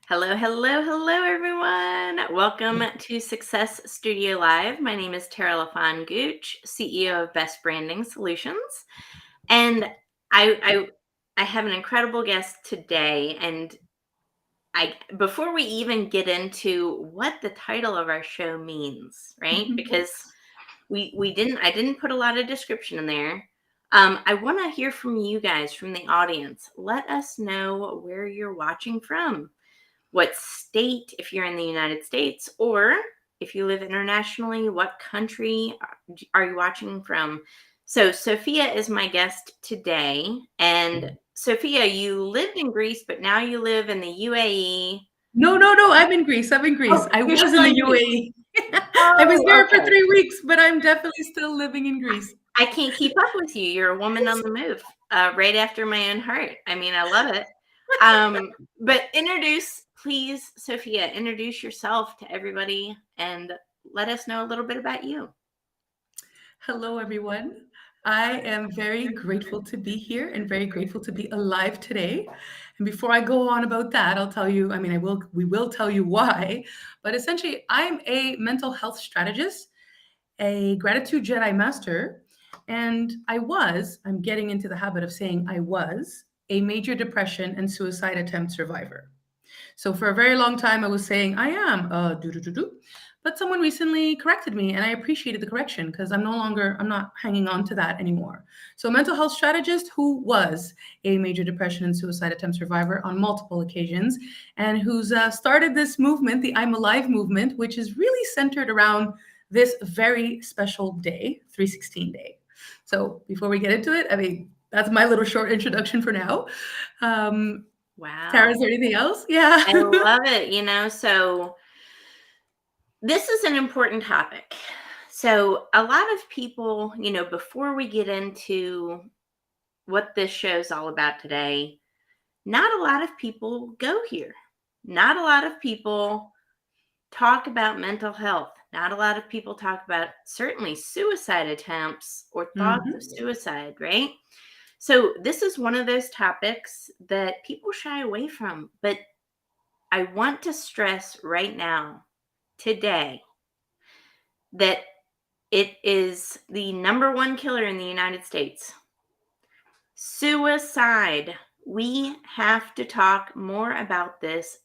Hello, hello, hello, everyone. Welcome to Success Studio Live. My name is Tara LaFon Gooch, CEO of Best Branding Solutions, and I have an incredible guest today. And before we even get into what the title of our show means, right? Because I didn't put a lot of description in there. I want to hear from you guys, from the audience. Let us know where you're watching from. What state, if you're in the United States, or if you live internationally, what country are you watching from? So Sophia is my guest today. And Sophia, you lived in Greece, but now you live in the UAE. No. I'm in Greece. Oh, I you're was still in the in Greece. UAE. I was Oh, there for okay. 3 weeks, but I'm definitely still living in Greece. I can't keep up with you. You're a woman on the move, right after my own heart. I mean, I love it. But please, Sophia, introduce yourself to everybody and let us know a little bit about you. Hello, everyone. I am very grateful to be here and very grateful to be alive today. And before I go on about that, I'll tell you, we will tell you why, but essentially, I'm a mental health strategist, a gratitude Jedi master, and I'm getting into the habit of saying I was a major depression and suicide attempt survivor. So for a very long time, I was saying I am do. But someone recently corrected me, and I appreciated the correction because I'm not hanging on to that anymore. So, a mental health strategist who was a major depression and suicide attempt survivor on multiple occasions, and who's started this movement, the I'm Alive movement, which is really centered around this very special day, 316 day. So, before we get into it, that's my little short introduction for now. Tara, Wow. is there anything else? Yeah. I love it. So this is an important topic. So a lot of people, before we get into what this show's all about today, not a lot of people go here. Not a lot of people talk about mental health. Not a lot of people talk about certainly suicide attempts or thoughts of Mhm. suicide, right? So this is one of those topics that people shy away from, but I want to stress right now, today, that it is the number one killer in the United States. Suicide. We have to talk more about this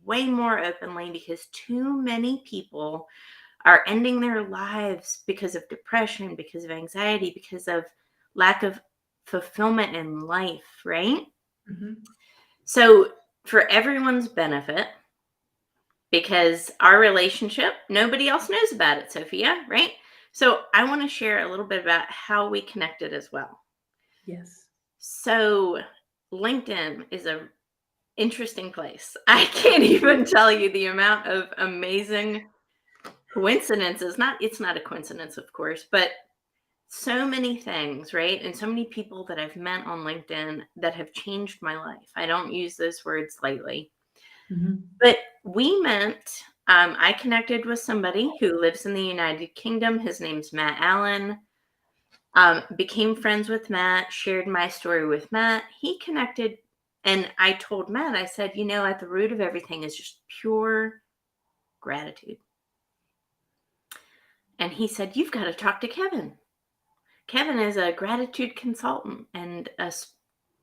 way more openly because too many people are ending their lives because of depression, because of anxiety, because of lack of fulfillment in life, right? Mhm. So, for everyone's benefit, because our relationship, nobody else knows about it, Sophia, right? So, I want to share a little bit about how we connected as well. Yes. So, LinkedIn is a interesting place. I can't even tell you the amount of amazing coincidences. It's not a coincidence, of course, but so many things, right? And so many people that I've met on LinkedIn that have changed my life. I don't use those words lightly. Mhm. But we met, I connected with somebody who lives in the United Kingdom. His name's Matt Allen. Became friends with Matt, shared my story with Matt. He connected, and I told Matt, I said, at the root of everything is just pure gratitude. And he said, you've got to talk to Kevin. Kevin is a gratitude consultant and a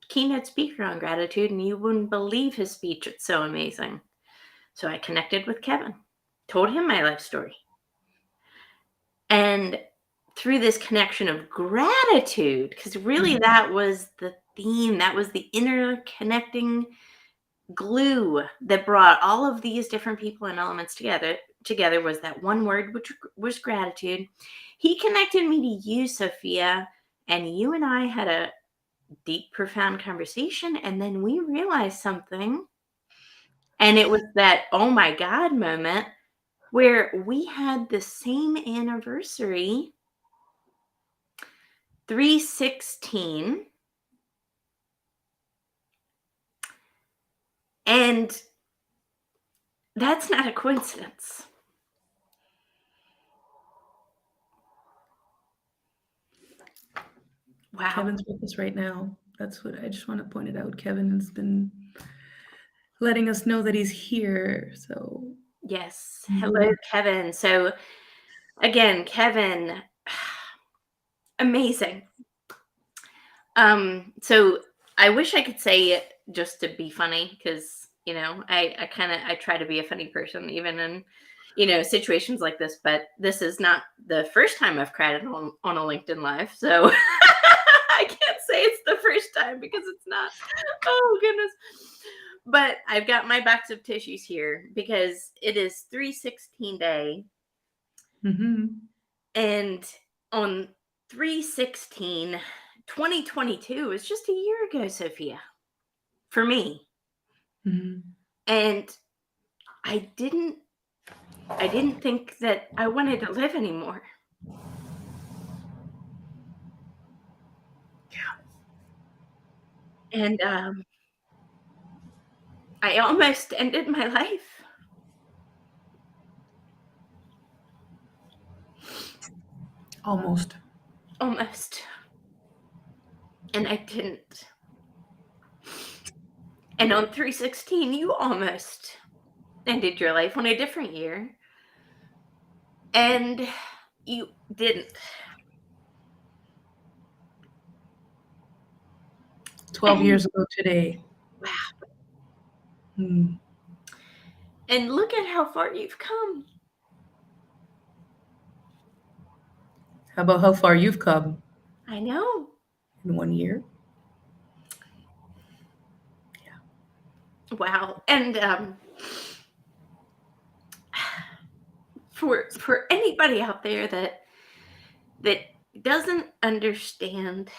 keynote speaker on gratitude, and you wouldn't believe his speech. It's so amazing. So I connected with Kevin, told him my life story. And through this connection of gratitude, because really Mhm. that was the theme, that was the interconnecting glue that brought all of these different people and elements together was that one word, which was gratitude. He connected me to you, Sophia, and you and I had a deep, profound conversation. And then we realized something. And it was that, oh my God moment where we had the same anniversary, 316. And that's not a coincidence. Wow. Kevin's with us right now. That's what I just want to point it out. Kevin has been letting us know that he's here. So, Yes. Hello, mhm, Kevin. So, again, Kevin, amazing. So I wish I could say it just to be funny because, I try to be a funny person even in, situations like this, but this is not the first time I've cried on a LinkedIn Live. So I can't say it's the first time because it's not. Oh, goodness. But I've got my box of tissues here because it is 316 day. mhm, And on 316, 2022 is just a year ago, Sophia, for me. mhm. And I didn't I didn't think that I wanted to live anymore. And I almost ended my life. Almost. Almost. And I didn't. And on 316, you almost ended your life on a different year. And you didn't. 12 And years ago today. wow. Mm. And look at how far you've come. How about how far you've come I know. in 1 year? Wow. And for anybody out there that doesn't understand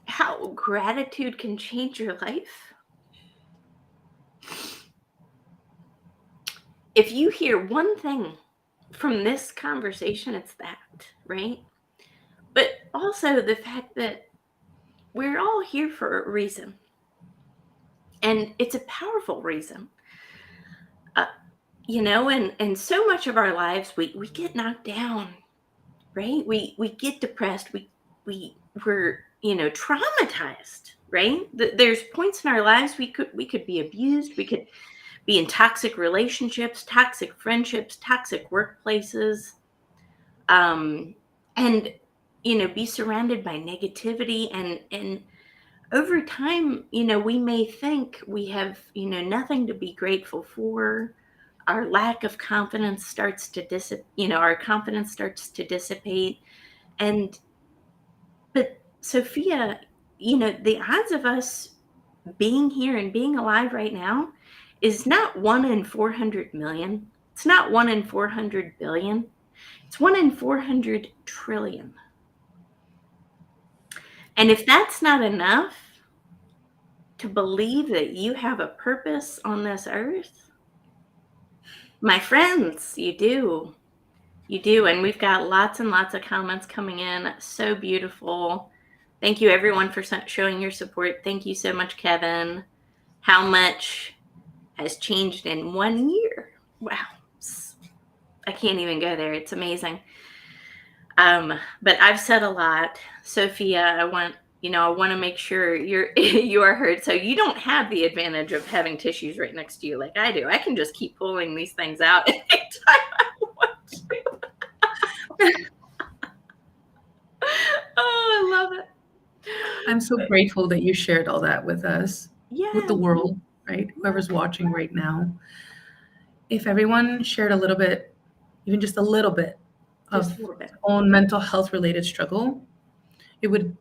how gratitude can change your life, if you hear one thing from this conversation, it's that, right? But also the fact that we're all here for a reason, and it's a powerful reason. Uh, and so much of our lives we get knocked down, right? We get depressed. We're traumatized, right? There's points in our lives we could be abused. We could be in toxic relationships, toxic friendships, toxic workplaces, and be surrounded by negativity, and over time, we may think we have nothing to be grateful for. Our lack of confidence starts to our confidence starts to dissipate. And but Sophia, the odds of us being here and being alive right now is not 1 in 400 million. It's not 1 in 400 billion. It's 1 in 400 trillion. And if that's not enough to believe that you have a purpose on this earth, my friends, you do. You do. And we've got lots and lots of comments coming in. So beautiful. Thank you, everyone, for showing your support. Thank you so much, Kevin. How much has changed in 1 year? Wow. I can't even go there. It's amazing. But I've said a lot. Sophia, I want to make sure you are heard. So you don't have the advantage of having tissues right next to you like I do. I can just keep pulling these things out anytime I want to. Oh, I love it. I'm so grateful that you shared all that with us, with Yeah, the world, right? Whoever's watching right now. If everyone shared a little bit, even just a little bit, just of a little bit. their own mental health related struggle, it would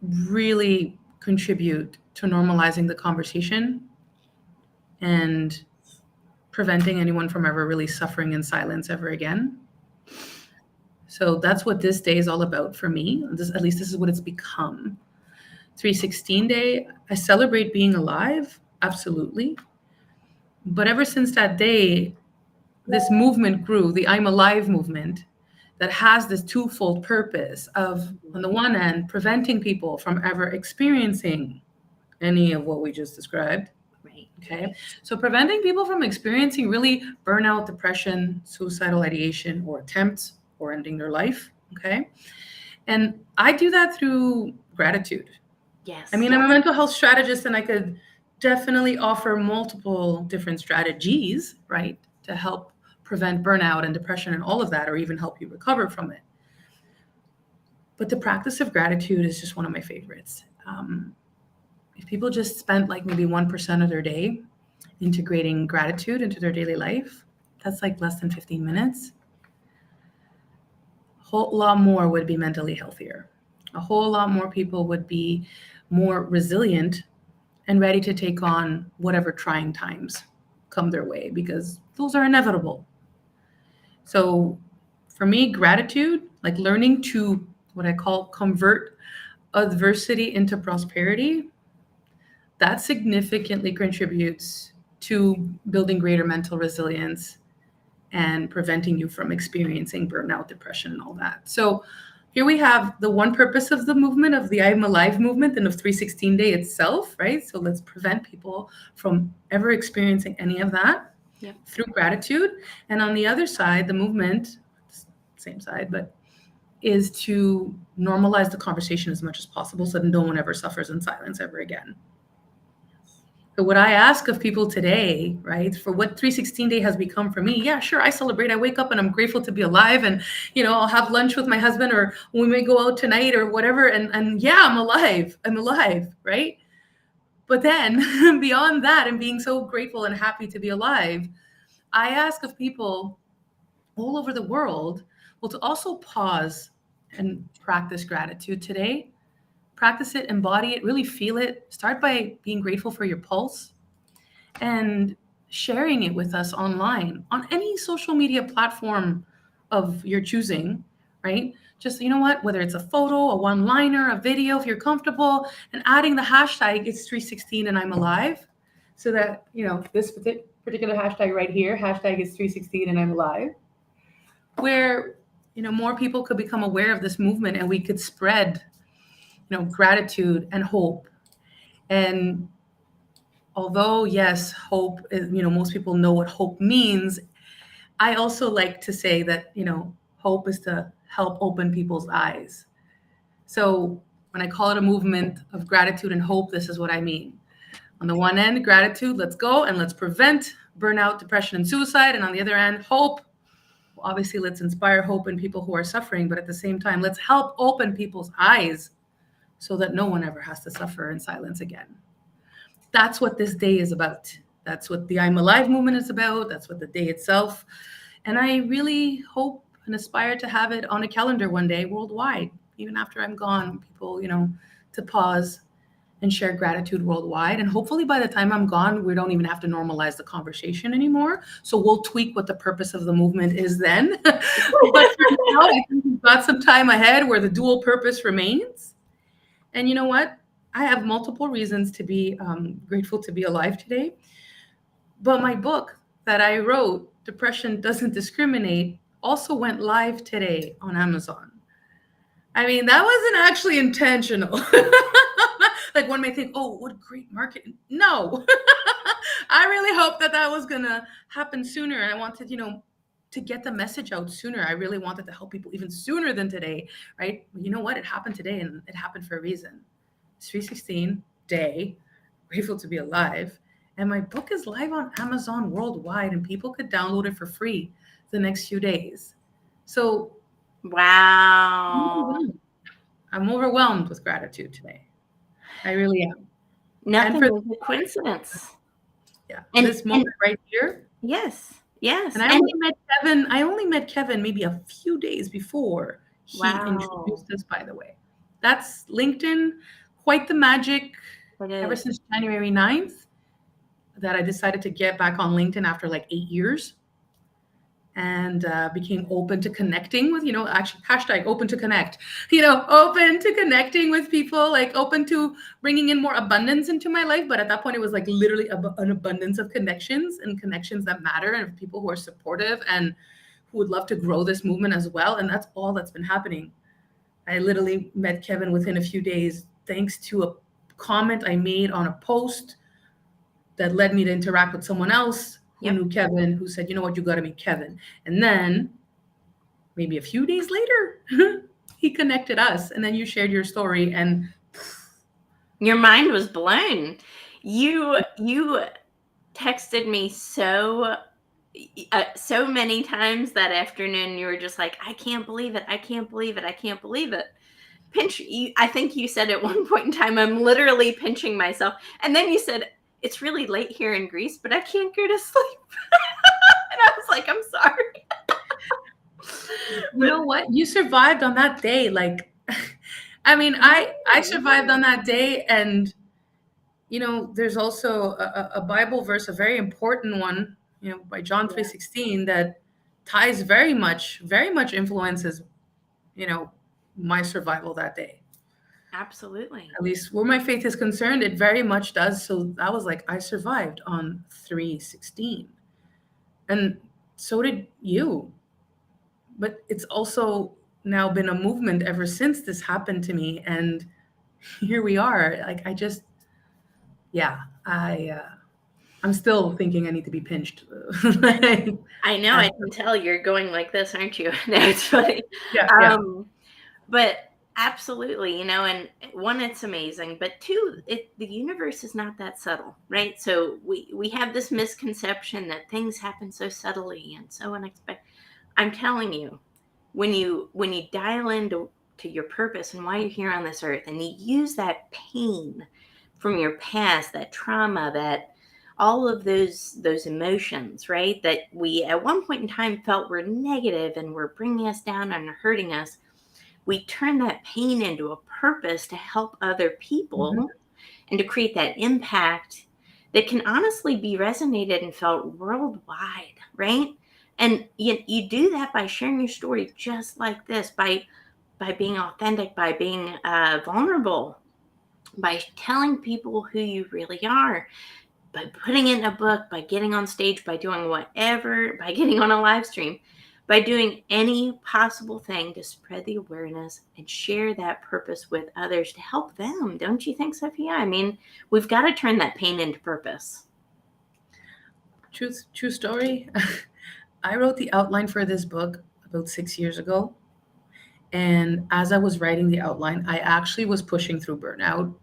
really contribute to normalizing the conversation and preventing anyone from ever really suffering in silence ever again. So that's what this day is all about for me. At least this is what it's become. 316 day, I celebrate being alive, absolutely. But ever since that day, this movement grew, the I'm Alive movement, that has this twofold purpose of, on the one hand, preventing people from ever experiencing any of what we just described. Right. Okay. So preventing people from experiencing really burnout, depression, suicidal ideation, or attempts or ending their life. Okay. And I do that through gratitude. Yes. I mean, I'm a mental health strategist and I could definitely offer multiple different strategies, right, to help prevent burnout and depression and all of that, or even help you recover from it. But the practice of gratitude is just one of my favorites. If people just spent like maybe 1% of their day integrating gratitude into their daily life, that's like less than 15 minutes. A whole lot more would be mentally healthier. A whole lot more people would be more resilient and ready to take on whatever trying times come their way, because those are inevitable. So for me, gratitude, like learning to what I call convert adversity into prosperity, that significantly contributes to building greater mental resilience and preventing you from experiencing burnout, depression, and all that. So here we have the one purpose of the movement, of the I'm Alive movement and of 316 Day itself, right? So let's prevent people from ever experiencing any of that Yep. through gratitude. And on the other side, the movement, same side, but is to normalize the conversation as much as possible so that no one ever suffers in silence ever again. So what I ask of people today, right, for what 316 Day has become for me, yeah, sure, I celebrate. I wake up and I'm grateful to be alive, and I'll have lunch with my husband, or we may go out tonight or whatever, and yeah, I'm alive. I'm alive, right? But then beyond that, and being so grateful and happy to be alive, I ask of people all over the world, well, to also pause and practice gratitude today. Practice it, embody it, really feel it. Start by being grateful for your pulse and sharing it with us online on any social media platform of your choosing, right? Just, you know what, whether it's a photo, a one liner, a video, if you're comfortable, and adding the hashtag, it's 316 and I'm alive. So that, this particular hashtag right here, hashtag is 316 and I'm alive, where, more people could become aware of this movement and we could spread, gratitude and hope. And although, yes, hope is, most people know what hope means, I also like to say that, hope is to help open people's eyes. So when I call it a movement of gratitude and hope, this is what I mean. On the one end, gratitude, let's go and let's prevent burnout, depression, and suicide. And on the other end, hope. Well, obviously, let's inspire hope in people who are suffering, but at the same time, let's help open people's eyes so that no one ever has to suffer in silence again. That's what this day is about. That's what the I'm Alive movement is about. That's what the day itself. And I really hope and aspire to have it on a calendar one day worldwide, even after I'm gone, people, to pause and share gratitude worldwide. And hopefully by the time I'm gone, we don't even have to normalize the conversation anymore. So we'll tweak what the purpose of the movement is then. But for now, I think we've got some time ahead where the dual purpose remains. And you know what? I have multiple reasons to be grateful to be alive today. But my book that I wrote, Depression Doesn't Discriminate, also went live today on Amazon. I mean, that wasn't actually intentional. Like one may think, oh, what great marketing. No, I really hope that was going to happen sooner. And I wanted, to get the message out sooner. I really wanted to help people even sooner than today, right? You know what? It happened today and it happened for a reason. It's 316 Day, grateful to be alive. And my book is live on Amazon worldwide, and people could download it for free the next few days. So, wow. I'm overwhelmed with gratitude today. I really am. Nothing And is a coincidence. Yeah, this moment right here. Yes. Yes. And I only met Kevin maybe a few days before he introduced us, by the way. That's LinkedIn, quite the magic. Ever since January 9th, that I decided to get back on LinkedIn after like 8 years, and became open to connecting with, actually hashtag open to connect, open to connecting with people, like open to bringing in more abundance into my life. But at that point, it was like literally an abundance of connections, and connections that matter, and people who are supportive and who would love to grow this movement as well. And that's all that's been happening. I literally met Kevin within a few days, thanks to a comment I made on a post that led me to interact with someone else who knew Kevin, who said, you know what, you got to meet Kevin. And then maybe a few days later, he connected us. And then you shared your story, and your mind was blown. You texted me so many times that afternoon. You were just like, I can't believe it. I can't believe it. I can't believe it. I think you said at one point in time, I'm literally pinching myself. And then you said, it's really late here in Greece, but I can't go to sleep. And I was like, I'm sorry. You But know what? You survived on that day. Like, I mean, I survived on that day, and there's also a Bible verse, a very important one, by John yeah, 3:16 that ties very much influences, you know, my survival that day. absolutely. At least where my faith is concerned, it very much does. So I was like, I survived on 3:16. And so did you. But it's also now been a movement ever since this happened to me. And here we are. Like, yeah, I'm still thinking I need to be pinched. Like, I know, I after- can tell you're going like this, aren't you? No, it's funny. yeah, yeah. But absolutely, and one, it's amazing, but two, the universe is not that subtle, right? So we have this misconception that things happen so subtly and so unexpected. I'm telling you, when you dial into your purpose and why you're here on this earth, and you use that pain from your past, that trauma, that all of those emotions, right, that we at one point in time felt were negative and were bringing us down and hurting us, we turn that pain into a purpose to help other Mhm. people and to create that impact that can honestly be resonated and felt worldwide, right? And you do that by sharing your story just like this, by being authentic, by being vulnerable, by telling people who you really are, by putting it in a book, by getting on stage, by doing whatever, by getting on a live stream, by doing any possible thing to spread the awareness and share that purpose with others to help them. Don't you think, Sophia? I mean, we've got to turn that pain into purpose. True story. I wrote the outline for this book about 6 years ago. And as I was writing the outline, I actually was pushing through burnout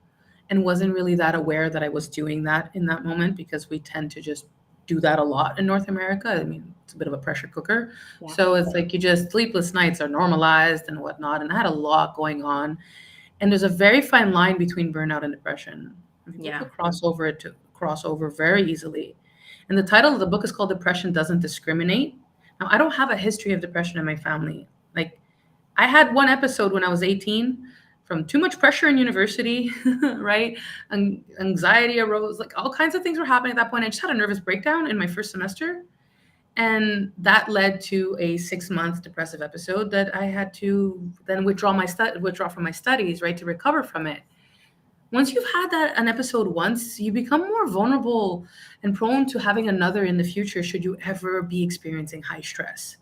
and wasn't really that aware that I was doing that in that moment, because we tend to just do that a lot in North America. I mean, it's a bit of a pressure cooker. Yeah. So it's like you just sleepless nights are normalized and whatnot. And I had a lot going on. And there's a very fine line between burnout and depression. People Yeah. could cross over very easily. And the title of the book is called Depression Doesn't Discriminate. Now, I don't have a history of depression in my family. Like, I had one episode when I was 18 from too much pressure in university, right? Anxiety arose, like all kinds of things were happening at that point. I just had a nervous breakdown in my first semester. And that led to a 6 month depressive episode that I had to then withdraw from my studies, right, to recover from it. Once you've had an episode once, you become more vulnerable and prone to having another in the future should you ever be experiencing high stress,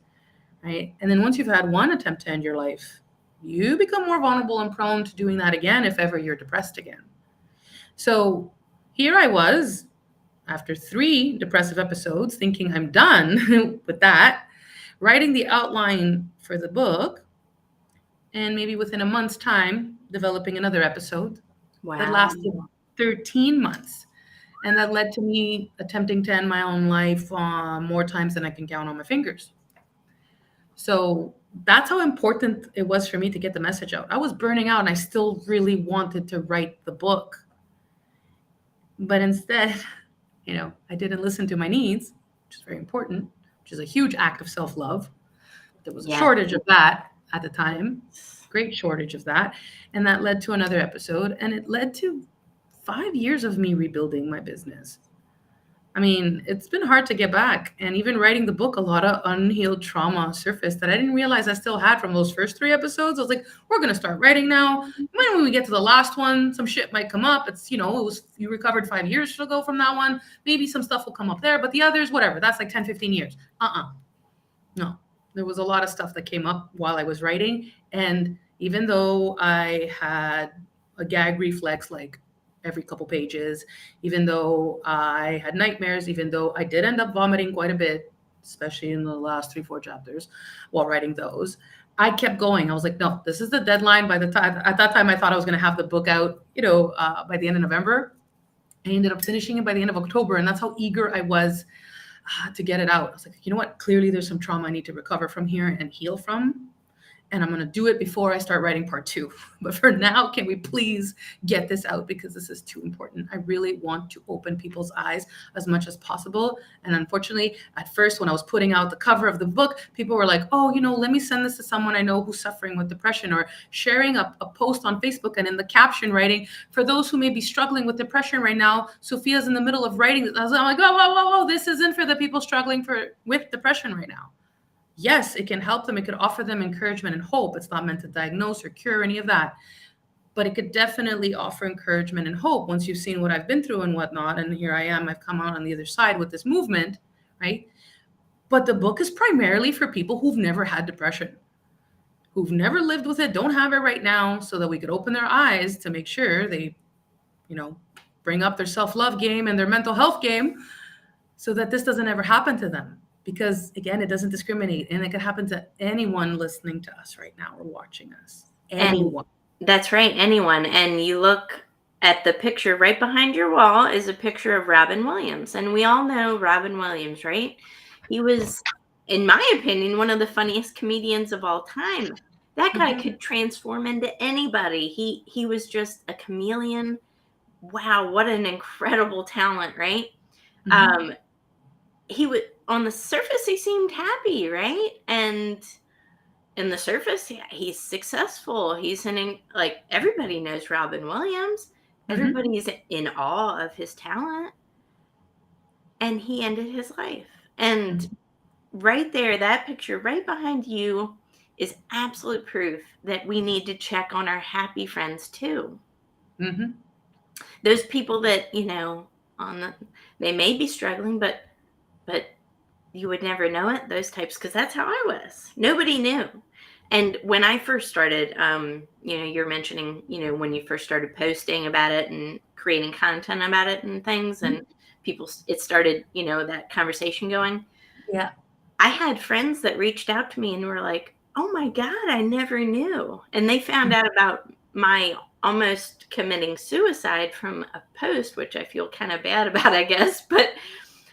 right? And then once you've had one attempt to end your life, you become more vulnerable and prone to doing that again if ever you're depressed again. So here I was after 3 depressive episodes, thinking I'm done with that, writing the outline for the book, and maybe within a month's time, developing another episode that Wow. lasted 13 months. And that led to me attempting to end my own life more times than I can count on my fingers. So that's how important it was for me to get the message out. I was burning out and I still really wanted to write the book. But instead, I didn't listen to my needs, which is very important, which is a huge act of self love. There was a Yes. shortage of that at the time, great shortage of that. And that led to another episode. And it led to 5 years of me rebuilding my business. I mean, it's been hard to get back. And even writing the book, a lot of unhealed trauma surfaced that I didn't realize I still had from those first 3 episodes. I was like, we're going to start writing now. When we get to the last one, some shit might come up. It's, you recovered 5 years ago from that one. Maybe some stuff will come up there. But the others, whatever, that's like 10, 15 years. No, there was a lot of stuff that came up while I was writing. And even though I had a gag reflex like every couple pages, even though I had nightmares, even though I did end up vomiting quite a bit, especially in the last 3, 4 chapters while writing those, I kept going. I was like, no, this is the deadline. By the time at that time, I thought I was going to have the book out, by the end of November. I ended up finishing it by the end of October, and that's how eager I was to get it out. I was like, you know what? Clearly, there's some trauma I need to recover from here and heal from, and I'm going to do it before I start writing part two. But for now, can we please get this out, because this is too important. I really want to open people's eyes as much as possible. And unfortunately, at first, when I was putting out the cover of the book, people were like, oh, let me send this to someone I know who's suffering with depression, or sharing a post on Facebook, and in the caption writing, for those who may be struggling with depression right now, Sophia's in the middle of writing this. I'm like, whoa, this isn't for the people struggling with depression right now. Yes, it can help them. It could offer them encouragement and hope. It's not meant to diagnose or cure any of that. But it could definitely offer encouragement and hope once you've seen what I've been through and whatnot. And here I am. I've come out on the other side with this movement, right? But the book is primarily for people who've never had depression, who've never lived with it, don't have it right now, so that we could open their eyes to make sure they, bring up their self-love game and their mental health game, so that this doesn't ever happen to them. Because again, it doesn't discriminate, and it could happen to anyone listening to us right now or watching us. Anyone. And that's right, anyone. And you look at the picture right behind your wall is a picture of Robin Williams. And we all know Robin Williams, right? He was, in my opinion, one of the funniest comedians of all time. That guy could transform into anybody. He was just a chameleon. Wow, what an incredible talent, right? He would, on the surface, he seemed happy, right? And in the surface, he's successful. He's everybody knows Robin Williams. Everybody's in awe of his talent. And he ended his life. And right there, that picture right behind you is absolute proof that we need to check on our happy friends too. Those people that, they may be struggling, but you would never know it, those types, because that's how I was. Nobody knew. And when I first started, you're mentioning, when you first started posting about it and creating content about it and things, and it started, that conversation going. Yeah. I had friends that reached out to me and were like, oh my God, I never knew. And they found out about my almost committing suicide from a post, which I feel kind of bad about, I guess. But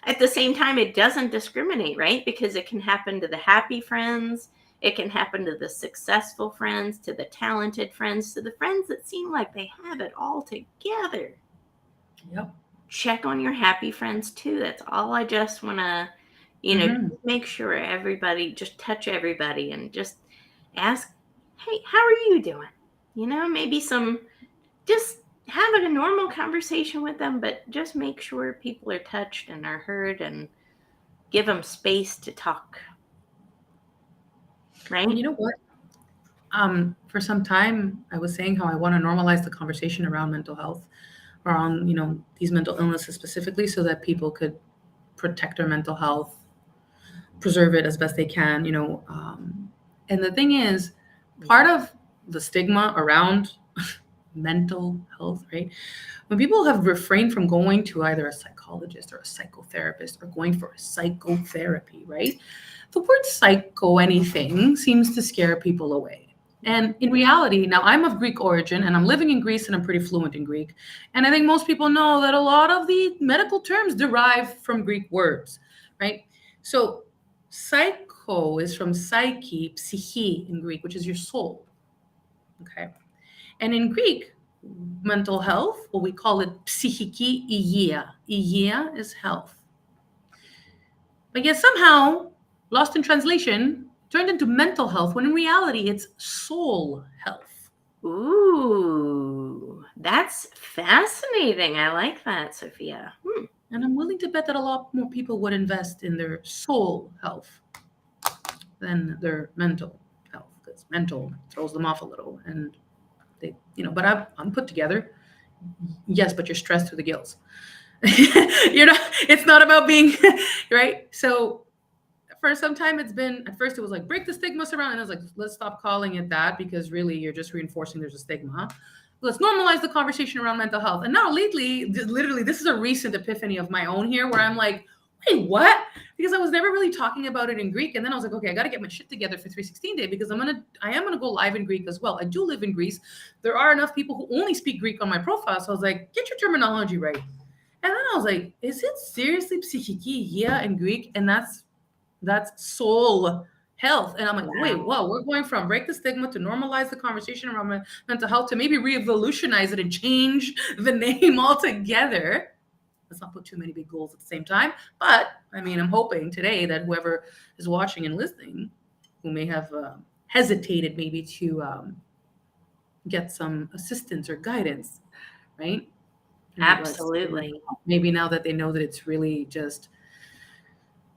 at the same time, it doesn't discriminate, right? Because it can happen to the happy friends. It can happen to the successful friends, to the talented friends, to the friends that seem like they have it all together. Yep. Check on your happy friends too. That's all I just want to, make sure everybody, just touch everybody and just ask, hey, how are you doing? Maybe just have a normal conversation with them, but just make sure people are touched and are heard, and give them space to talk. Right? And you know what? For some time, I was saying how I want to normalize the conversation around mental health, around, these mental illnesses specifically, so that people could protect their mental health, preserve it as best they can, and the thing is, part of the stigma around mental health, right? When people have refrained from going to either a psychologist or a psychotherapist, or going for a psychotherapy, right? The word psycho anything seems to scare people away. And in reality, now I'm of Greek origin and I'm living in Greece and I'm pretty fluent in Greek. And I think most people know that a lot of the medical terms derive from Greek words, right? So psycho is from psyche, psyche in Greek, which is your soul. Okay. And in Greek, mental health, what we call it psychiki υγεία. Υγεία is health. But yet somehow, lost in translation, turned into mental health, when in reality it's soul health. Ooh, that's fascinating. I like that, Sophia. And I'm willing to bet that a lot more people would invest in their soul health than their mental health, because mental throws them off a little. And they, but I'm put together. Yes, but you're stressed through the gills. It's not about being right. So for some time, it's been, at first it was like, break the stigma around, and I was like, let's stop calling it that, because really you're just reinforcing there's a stigma. Let's normalize the conversation around mental health. And now lately, literally, this is a recent epiphany of my own here, where I'm like, wait, what? Because I was never really talking about it in Greek. And then I was like, okay, I got to get my shit together for 316 Day, because I am going to go live in Greek as well. I do live in Greece. There are enough people who only speak Greek on my profile. So I was like, get your terminology right. And then I was like, is it seriously psychiki? Yeah, in Greek, and that's soul health. And I'm like, wait, Wow. whoa, we're going from break the stigma to normalize the conversation around mental health to maybe revolutionize it and change the name altogether. Let's not put too many big goals at the same time. But I mean, I'm hoping today that whoever is watching and listening, who may have hesitated maybe to get some assistance or guidance, right? In regards to mental Absolutely. health. Maybe now that they know that it's really just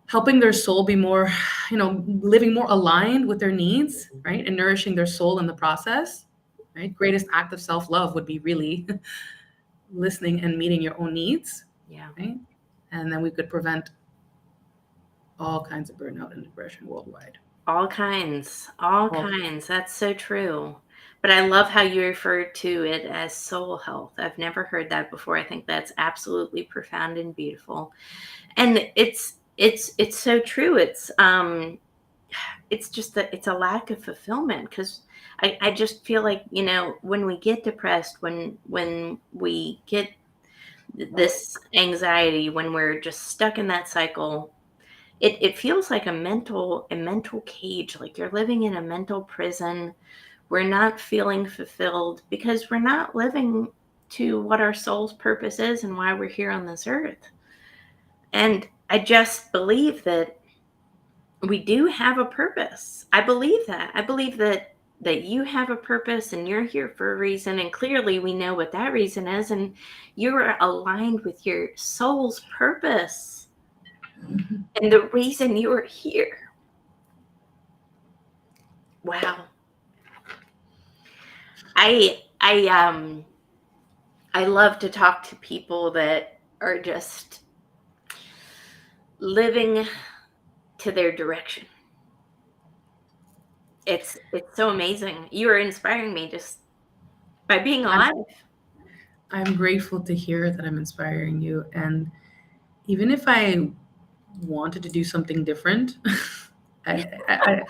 helping their soul be more, living more aligned with their needs, right? And nourishing their soul in the process, right? Greatest act of self love would be really listening and meeting your own needs, Yeah. right? And then we could prevent all kinds of burnout and depression worldwide. All kinds. All All kinds. That's so true. But I love how you refer to it as soul health. I've never heard that before. I think that's absolutely profound and beautiful. And it's so true. It's just that it's a lack of fulfillment, because I just feel like, when we get depressed, when we get this anxiety, when we're just stuck in that cycle, it feels like a mental cage, like you're living in a mental prison. We're not feeling fulfilled because we're not living to what our soul's purpose is and why we're here on this earth. And I just believe that we do have a purpose. I believe that. I believe that you have a purpose and you're here for a reason, and clearly we know what that reason is, and you're aligned with your soul's purpose and the reason you are here. Wow. I love to talk to people that are just living to their direction. It's so amazing. You are inspiring me just by being I'm, alive. I'm grateful to hear that I'm inspiring you. And even if I wanted to do something different, I, I,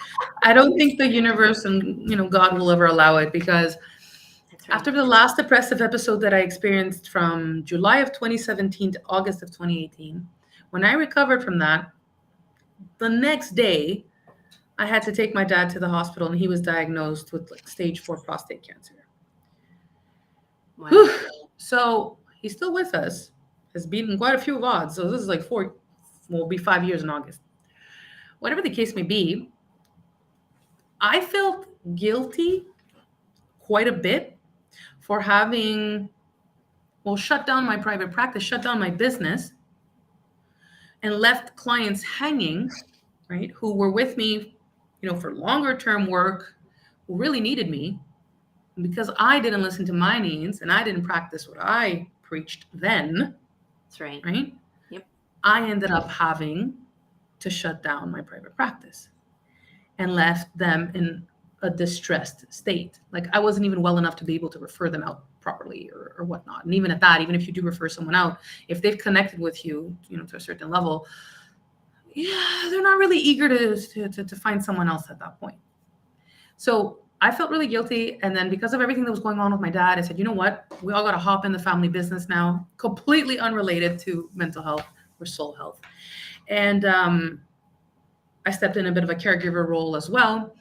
I don't think the universe and God will ever allow it, because That's right. after the last depressive episode that I experienced from July of 2017 to August of 2018, when I recovered from that, the next day I had to take my dad to the hospital and he was diagnosed with like stage 4 prostate cancer. Wow. Whew. So he's still with us, has beaten quite a few odds. So this is like will be 5 years in August. Whatever the case may be, I felt guilty quite a bit for having, well, shut down my private practice, shut down my business, and left clients hanging, right, who were with me, for longer term work, who really needed me. And because I didn't listen to my needs and I didn't practice what I preached then, That's right. right, Yep. I ended up having to shut down my private practice and left them in a distressed state. Like I wasn't even well enough to be able to refer them out properly or whatnot. And even at that, even if you do refer someone out, if they've connected with you, to a certain level, yeah, they're not really eager to find someone else at that point. So I felt really guilty. And then because of everything that was going on with my dad, I said, you know what? We all got to hop in the family business now, completely unrelated to mental health or soul health. And I stepped in a bit of a caregiver role as well,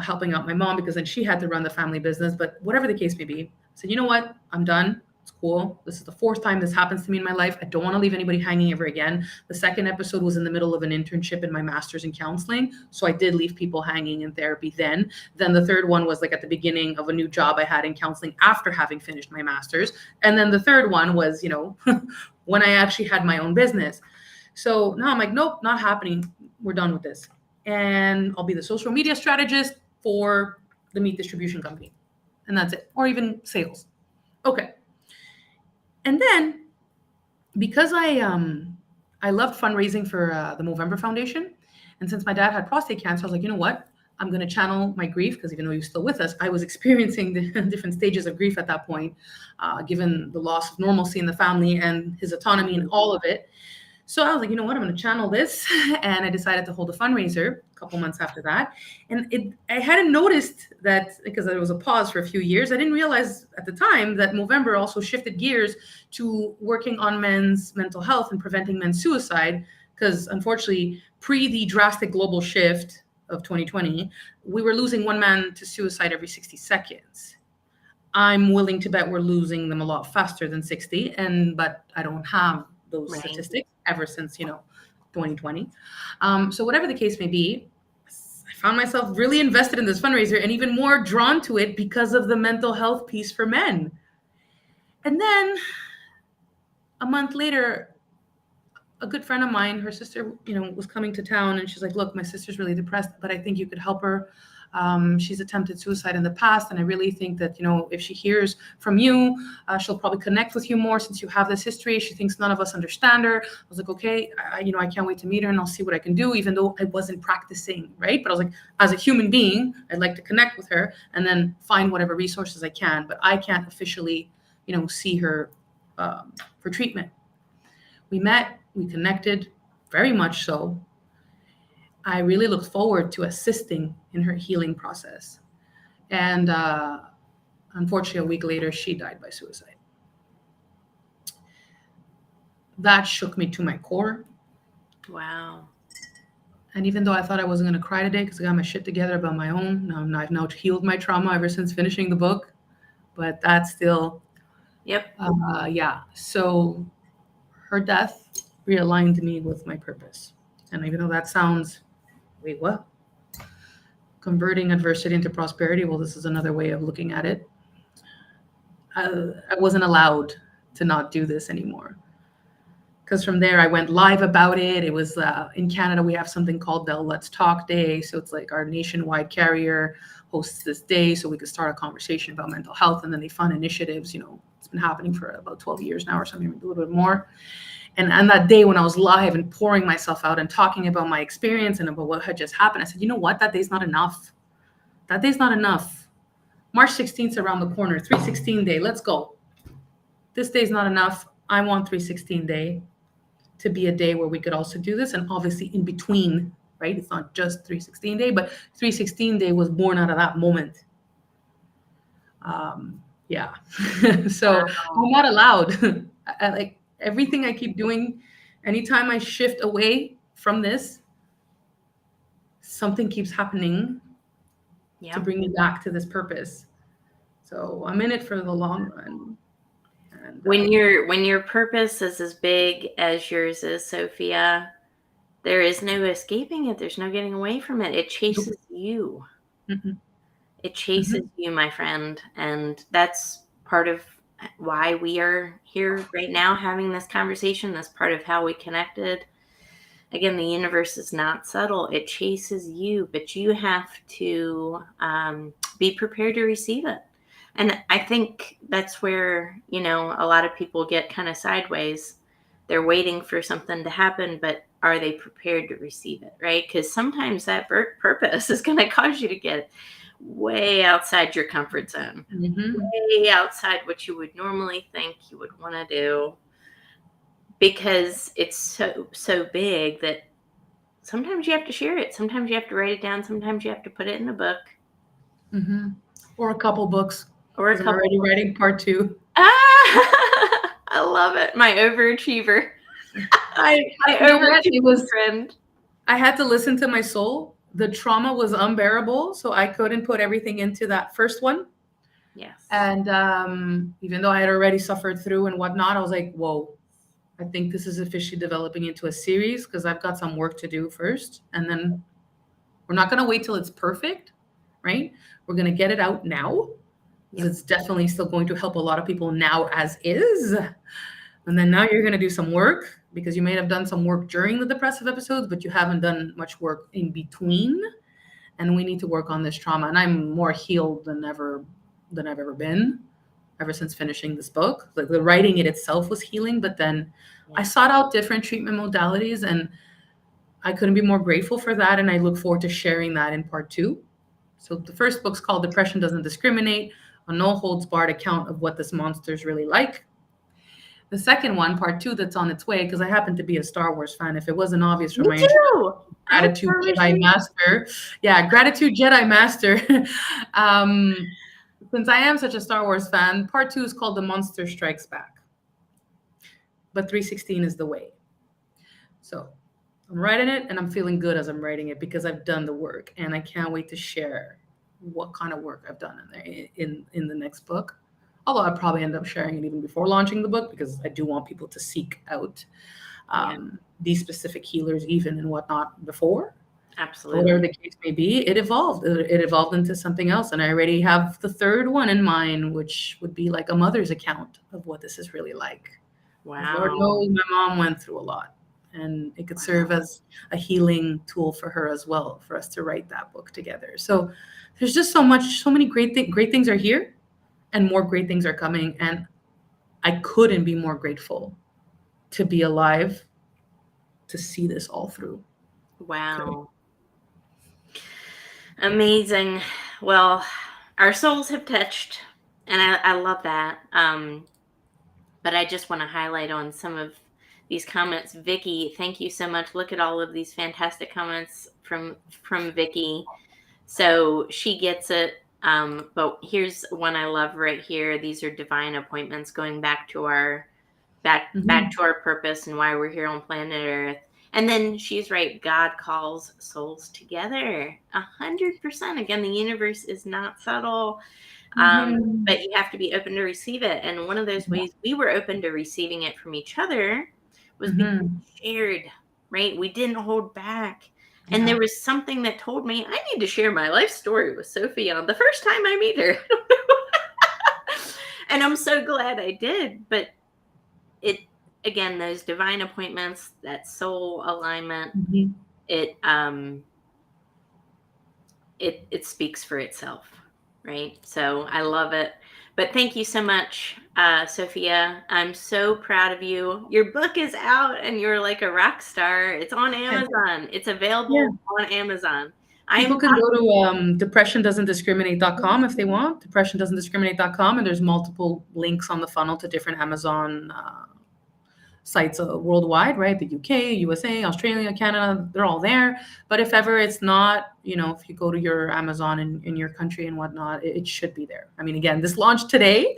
helping out my mom because then she had to run the family business. But whatever the case may be, I said, you know what? I'm done. It's cool. This is the fourth time this happens to me in my life. I don't want to leave anybody hanging ever again. The second episode was in the middle of an internship in my master's in counseling. So I did leave people hanging in therapy then. Then the third one was like at the beginning of a new job I had in counseling after having finished my master's. And then the third one was, when I actually had my own business. So now I'm like, nope, not happening. We're done with this. And I'll be the social media strategist for the meat distribution company. And that's it. Or even sales. Okay. And then because I loved fundraising for the Movember Foundation, and since my dad had prostate cancer, I was like, you know what? I'm going to channel my grief, because even though he was still with us, I was experiencing the different stages of grief at that point, given the loss of normalcy in the family and his autonomy and all of it. So I was like, you know what, I'm going to channel this. And I decided to hold a fundraiser a couple months after that. And I hadn't noticed that because there was a pause for a few years. I didn't realize at the time that Movember also shifted gears to working on men's mental health and preventing men's suicide. Because unfortunately, pre the drastic global shift of 2020, we were losing one man to suicide every 60 seconds. I'm willing to bet we're losing them a lot faster than 60, but I don't have those Right. statistics ever since 2020. So whatever the case may be, I found myself really invested in this fundraiser and even more drawn to it because of the mental health piece for men. And then a month later, a good friend of mine, her sister, was coming to town, and she's like, "Look, my sister's really depressed, but I think you could help her. She's attempted suicide in the past, and I really think that if she hears from you, she'll probably connect with you more since you have this history. She thinks none of us understand her." I was like, "Okay, I can't wait to meet her, and I'll see what I can do." Even though I wasn't practicing, right? But I was like, as a human being, I'd like to connect with her and then find whatever resources I can. But I can't officially, see her for treatment. We met, we connected, very much so. I really looked forward to assisting in her healing process. And unfortunately, a week later, she died by suicide. That shook me to my core. Wow. And even though I thought I wasn't going to cry today because I got my shit together about my own, I've now healed my trauma ever since finishing the book. But that's still, Yep. yeah. So her death realigned me with my purpose. And even though that sounds, wait, what? Converting adversity into prosperity. Well, this is another way of looking at it. I wasn't allowed to not do this anymore. Because from there, I went live about it. It was in Canada, we have something called the Let's Talk Day. So it's like our nationwide carrier hosts this day so we could start a conversation about mental health. And then they fund initiatives. It's been happening for about 12 years now or something, maybe a little bit more. And that day when I was live and pouring myself out and talking about my experience and about what had just happened, I said, you know what? That day's not enough. That day's not enough. March 16th is around the corner, 316 day. Let's go. This day's not enough. I want 316 day to be a day where we could also do this. And obviously in between, right? It's not just 316 day, but 316 day was born out of that moment. Yeah. So I'm not allowed. Like everything I keep doing, anytime I shift away from this, something keeps happening to bring me back to this purpose. So I'm in it for the long run. And When your purpose is as big as yours is, Sophia, there is no escaping it. There's no getting away from it. It chases you. Mhm. It chases you, my friend. And that's part of why we are here right now having this conversation. That's part of how we connected. Again, the universe is not subtle. It chases you, but you have to be prepared to receive it. And I think that's where, a lot of people get kind of sideways. They're waiting for something to happen, but are they prepared to receive it, right? Because sometimes that purpose is going to cause you to get way outside your comfort zone, way outside what you would normally think you would want to do, because it's so big that sometimes you have to share it. Sometimes you have to write it down. Sometimes you have to put it in a book. Mm-hmm. Or a couple books. Or a I'm couple. already writing part 2. I love it. My overachiever. My overachiever friend. I had to listen to my soul. The trauma was unbearable, so I couldn't put everything into that first one. Yes. And even though I had already suffered through and whatnot, I was like, whoa, I think this is officially developing into a series because I've got some work to do first. And then we're not going to wait till it's perfect, right? We're going to get it out now. Yep. It's definitely still going to help a lot of people now as is. And then now you're going to do some work because you may have done some work during the depressive episodes, but you haven't done much work in between. And we need to work on this trauma. And I'm more healed than I've ever been ever since finishing this book. Like the writing it itself was healing, but then I sought out different treatment modalities and I couldn't be more grateful for that. And I look forward to sharing that in part 2. So the first book's called Depression Doesn't Discriminate, a no holds barred account of what this monster is really like. The second one, part two, that's on its way, because I happen to be a Star Wars fan. If it wasn't obvious from Me my introduction, too. I Gratitude Jedi promise. Master. Yeah, Gratitude Jedi Master. um, since I am such a Star Wars fan, part two is called The Monster Strikes Back, but 316 is the way. So I'm writing it and I'm feeling good as I'm writing it because I've done the work and I can't wait to share what kind of work I've done in there in the next book. Although I probably end up sharing it even before launching the book because I do want people to seek out Yeah, these specific healers even and whatnot before. But absolutely. whatever the case may be, it evolved. It evolved into something else, and I already have the third one in mind, which would be like a mother's account of what this is really like. Because Lord Wow. knows my mom went through a lot, and it could serve Wow. as a healing tool for her as well, for us to write that book together. So there's just so much, so many great things are here, and more great things are coming, and I couldn't be more grateful to be alive to see this all through. Okay. Wow. Amazing. Well, our souls have touched, and I love that. But I just want to highlight on some of these comments. Vicky, thank you so much. Look at all of these fantastic comments from Vicky. So she gets it. But here's one I love right here. These are divine appointments, going back to our back Mhm. to our purpose and why we're here on planet Earth. And then she's right. God calls souls together. 100%. Again, the universe is not subtle, Mhm. but you have to be open to receive it. And one of those Yeah. ways we were open to receiving it from each other was because Mhm. we shared. Right? We didn't hold back. And Yeah. there was something that told me I need to share my life story with Sophia the first time I meet her. And I'm so glad I did. But it, again, those divine appointments, that soul alignment, Mhm. it it speaks for itself, right? So I love it. But thank you so much, Sophia. I'm so proud of you. Your book is out and you're like a rock star. It's on Yeah. Amazon. It's Yeah. available on Amazon. I'm People can go to depressiondoesn'tdiscriminate.com if they want. Depressiondoesn'tdiscriminate.com, and there's multiple links on the funnel to different Amazon sites worldwide, right? The UK, USA, Australia, Canada, they're all there. But if ever it's not, if you go to your Amazon in your country and whatnot, it should be there. I mean, again, this launched today.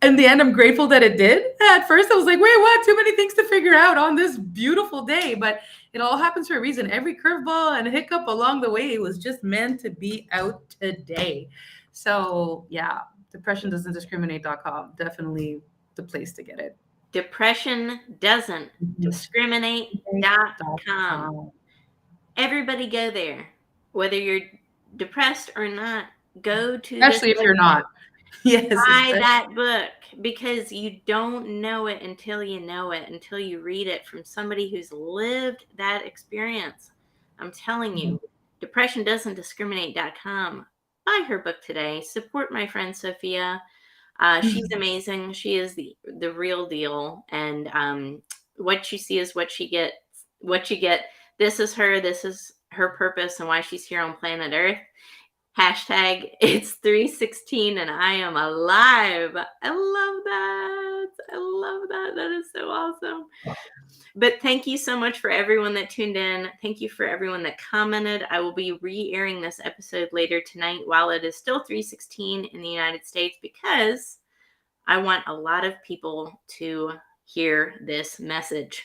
In the end, I'm grateful that it did. At first, I was like, wait, what? Too many things to figure out on this beautiful day. But it all happens for a reason. Every curveball and hiccup along the way was just meant to be out today. So, yeah, depressiondoesn'tdiscriminate.com. Definitely the place to get it. Depression Doesn't Mhm. Discriminate.com. .com. Everybody go there. Whether you're depressed or not, go to this Especially if you're website. not. Yes, Buy especially. that book because you don't know it until you know it, until you read it from somebody who's lived that experience. I'm telling Mhm. you, depressiondoesn'tdiscriminate.com. Buy her book today. Support my friend Sophia. She's amazing. She is the real deal, and what you see is what you get. What you get. This is her. This is her purpose and why she's here on planet Earth. Hashtag it's 316 and I am alive. I love that. I love that. That is so awesome. But thank you so much for everyone that tuned in. Thank you for everyone that commented. I will be re-airing this episode later tonight while it is still 316 in the United States because I want a lot of people to hear this message.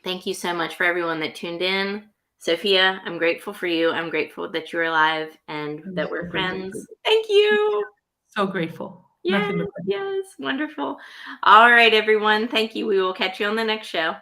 Thank you so much for everyone that tuned in. Sophia, I'm grateful for you. I'm grateful that you're alive and I'm that so we're grateful for friends. you. Thank you. So grateful. Yes, Nothing but yes, wonderful. All right, everyone. Thank you. We will catch you on the next show.